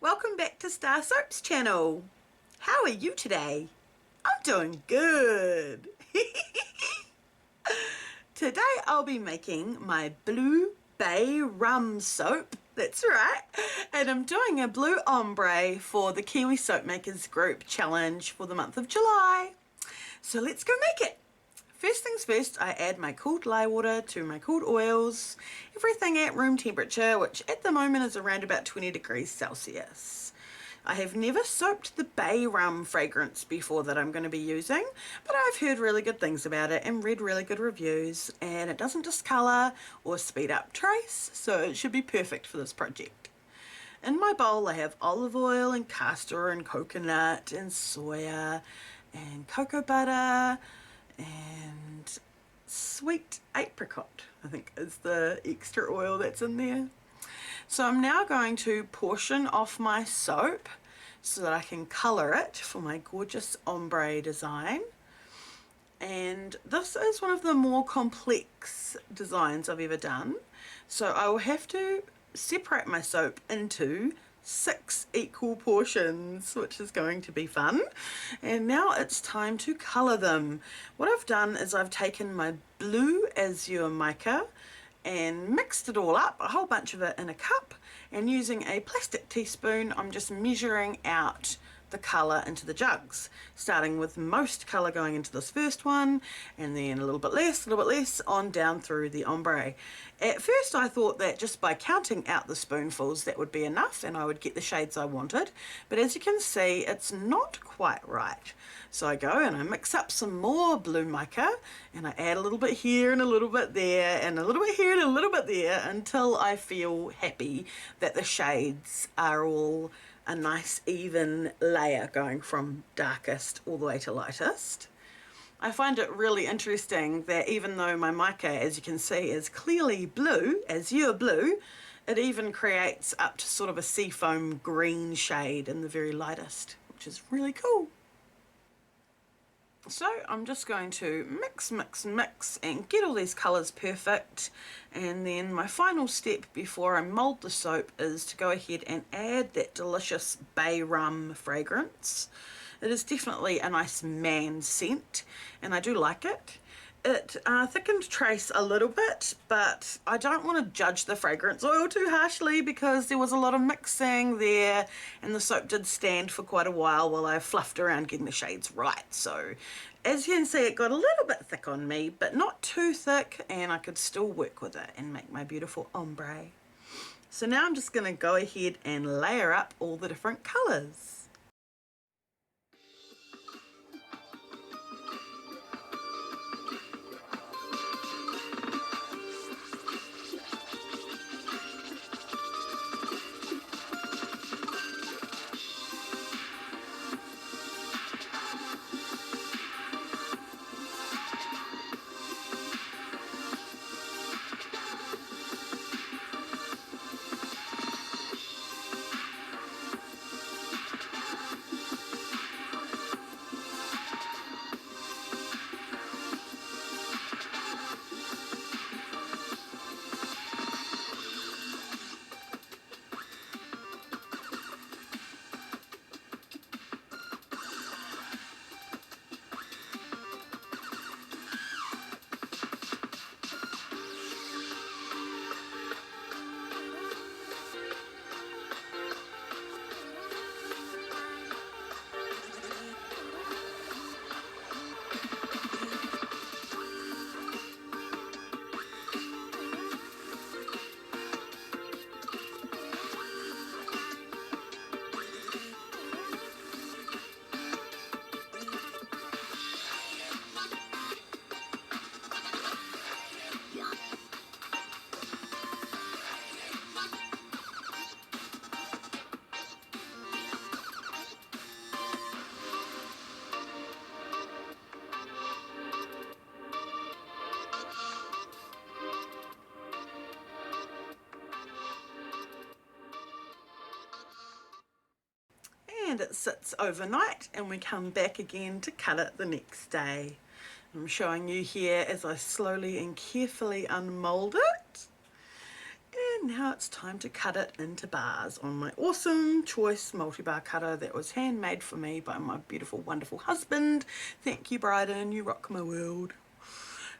Welcome back to StarrSoap's channel. How are you today? I'm doing good. Today I'll be making my blue Bay Rum soap. That's right. And I'm doing a blue ombre for the Kiwi Soap Makers Group challenge for the month of July. So let's go make it. First things first, I add my cooled lye water to my cooled oils, everything at room temperature, which at the moment is around about 20 degrees Celsius. I have never soaped the Bay Rum fragrance before that I'm going to be using, but I've heard really good things about it and read really good reviews, and it doesn't discolour or speed up trace, so it should be perfect for this project. In my bowl I have olive oil and castor and coconut and soya and cocoa butter and sweet apricot, I think is the extra oil that's in there. So I'm now going to portion off my soap so that I can colour it for my gorgeous ombre design. And this is one of the more complex designs I've ever done. So I will have to separate my soap into 6 equal portions, which is going to be fun. And now it's time to colour them. What I've done is I've taken my blue azure mica and mixed it all up, a whole bunch of it in a cup, and using a plastic teaspoon I'm just measuring out the colour into the jugs, starting with most colour going into this first one, and then a little bit less on down through the ombre. At first I thought that just by counting out the spoonfuls that would be enough and I would get the shades I wanted, but as you can see it's not quite right. So I go and I mix up some more blue mica and I add a little bit here and a little bit there and a little bit here and a little bit there until I feel happy that the shades are all a nice even layer going from darkest all the way to lightest. I find it really interesting that even though my mica, as you can see, is clearly blue, azure blue, it even creates up to sort of a seafoam green shade in the very lightest, which is really cool. So I'm just going to mix and get all these colours perfect, and then my final step before I mould the soap is to go ahead and add that delicious Bay Rum fragrance. It is definitely a nice man scent and I do like it. It thickened trace a little bit, but I don't want to judge the fragrance oil too harshly because there was a lot of mixing there and the soap did stand for quite a while I fluffed around getting the shades right. So as you can see, it got a little bit thick on me, but not too thick, and I could still work with it and make my beautiful ombre. So now I'm just going to go ahead and layer up all the different colours. And it sits overnight and we come back again to cut it the next day. I'm showing you here as I slowly and carefully unmold it. And now it's time to cut it into bars on my awesome choice multi-bar cutter that was handmade for me by my beautiful, wonderful husband. Thank you, Bryden, you rock my world.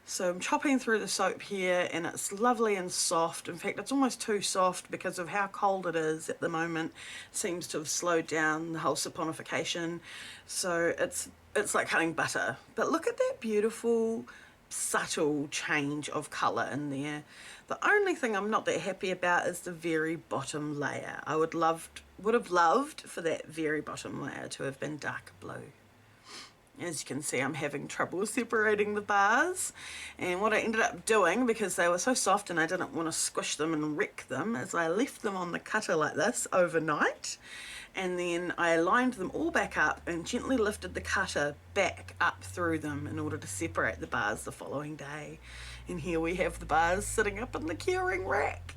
So I'm chopping through the soap here, and it's lovely and soft. In fact, it's almost too soft because of how cold it is at the moment. It seems to have slowed down the whole saponification. So it's like cutting butter. But look at that beautiful, subtle change of colour in there. The only thing I'm not that happy about is the very bottom layer. I would have loved for that very bottom layer to have been dark blue. As you can see, I'm having trouble separating the bars, and what I ended up doing, because they were so soft and I didn't want to squish them and wreck them, is I left them on the cutter like this overnight, and then I lined them all back up and gently lifted the cutter back up through them in order to separate the bars the following day. And here we have the bars sitting up in the curing rack.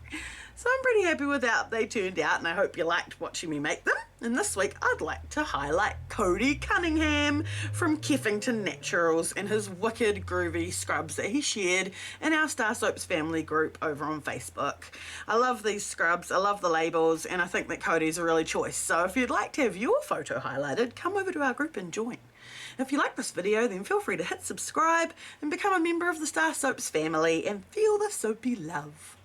So I'm pretty happy with how they turned out, and I hope you liked watching me make them. And this week I'd like to highlight Cody Cunningham from Keffington Naturals and his wicked groovy scrubs that he shared in our StarrSoaps family group over on Facebook. I love these scrubs, I love the labels, and I think that Cody's a really choice. So if you'd like to have your photo highlighted, come over to our group and join. If you like this video, then feel free to hit subscribe and become a member of the StarrSoaps family and feel the soapy love.